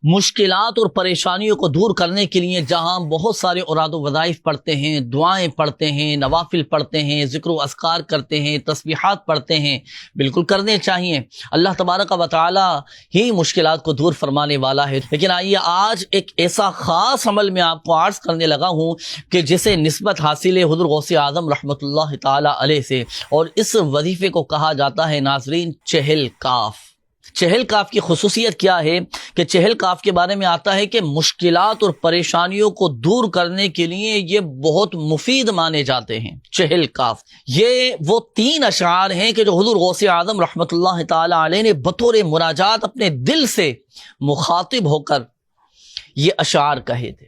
مشکلات اور پریشانیوں کو دور کرنے کے لیے جہاں بہت سارے اوراد و وظائف پڑھتے ہیں، دعائیں پڑھتے ہیں، نوافل پڑھتے ہیں، ذکر و اذکار کرتے ہیں، تسبیحات پڑھتے ہیں، بالکل کرنے چاہیے۔ اللہ تبارک و تعالی ہی مشکلات کو دور فرمانے والا ہے۔ لیکن آئیے آج ایک ایسا خاص عمل میں آپ کو عرض کرنے لگا ہوں کہ جسے نسبت حاصل ہے حضور غوث اعظم رحمۃ اللہ تعالی علیہ سے، اور اس وظیفے کو کہا جاتا ہے ناظرین چہل کاف۔ چہل کاف کی خصوصیت کیا ہے کہ چہل کاف کے بارے میں آتا ہے کہ مشکلات اور پریشانیوں کو دور کرنے کے لیے یہ بہت مفید مانے جاتے ہیں۔ چہل کاف یہ وہ 3 اشعار ہیں کہ جو حضور غوث اعظم رحمۃ اللہ تعالی علیہ نے بطور مناجات اپنے دل سے مخاطب ہو کر یہ اشعار کہے تھے۔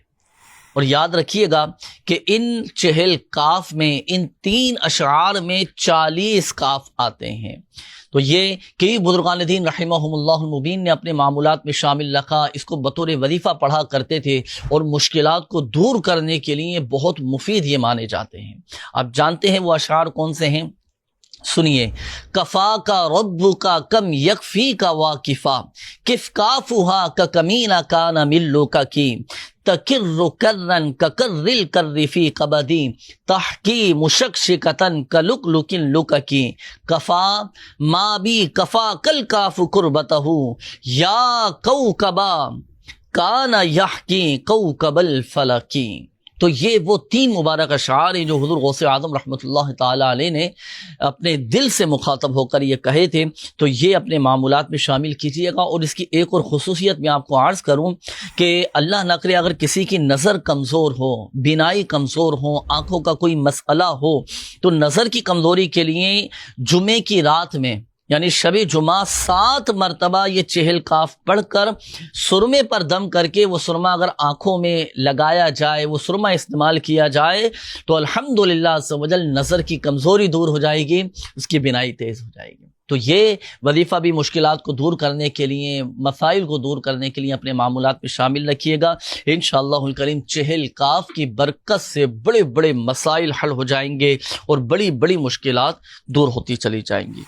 اور یاد رکھیے گا کہ ان چہل کاف میں، ان 3 اشعار میں 40 کاف آتے ہیں۔ تو یہ کئی بزرگان دین رحمہم اللہ المبین نے اپنے معمولات میں شامل رکھا، اس کو بطور وظیفہ پڑھا کرتے تھے، اور مشکلات کو دور کرنے کے لیے بہت مفید یہ مانے جاتے ہیں۔ آپ جانتے ہیں وہ اشعار کون سے ہیں؟ سنیے، کفا کا رب کا کم یکفی کا واقفا کف کافہا کا کمینہ کانا ملو کا کی تکر کرن ککرل کر فی قبدی تحکی مشکشکتن کلک لککی کفا ما بی کفا کل کاف قربتہ یا کوکبا کانا یحکی کوکب الفلکی۔ تو یہ وہ 3 مبارک اشعار ہیں جو حضور غوث اعظم رحمۃ اللہ تعالی علیہ نے اپنے دل سے مخاطب ہو کر یہ کہے تھے۔ تو یہ اپنے معمولات میں شامل کیجیے گا۔ اور اس کی ایک اور خصوصیت میں آپ کو عرض کروں کہ اللہ نہ کرے اگر کسی کی نظر کمزور ہو، بینائی کمزور ہو، آنکھوں کا کوئی مسئلہ ہو، تو نظر کی کمزوری کے لیے جمعے کی رات میں یعنی شب جمعہ 7 مرتبہ یہ چہل کاف پڑھ کر سرمے پر دم کر کے وہ سرما اگر آنکھوں میں لگایا جائے، وہ سرما استعمال کیا جائے، تو الحمدللہ عز و جل نظر کی کمزوری دور ہو جائے گی، اس کی بینائی تیز ہو جائے گی۔ تو یہ وظیفہ بھی مشکلات کو دور کرنے کے لیے، مسائل کو دور کرنے کے لیے اپنے معمولات میں شامل رکھیے گا۔ انشاءاللہ الکریم چہل کاف کی برکت سے بڑے بڑے مسائل حل ہو جائیں گے اور بڑی بڑی مشکلات دور ہوتی چلی جائیں گی۔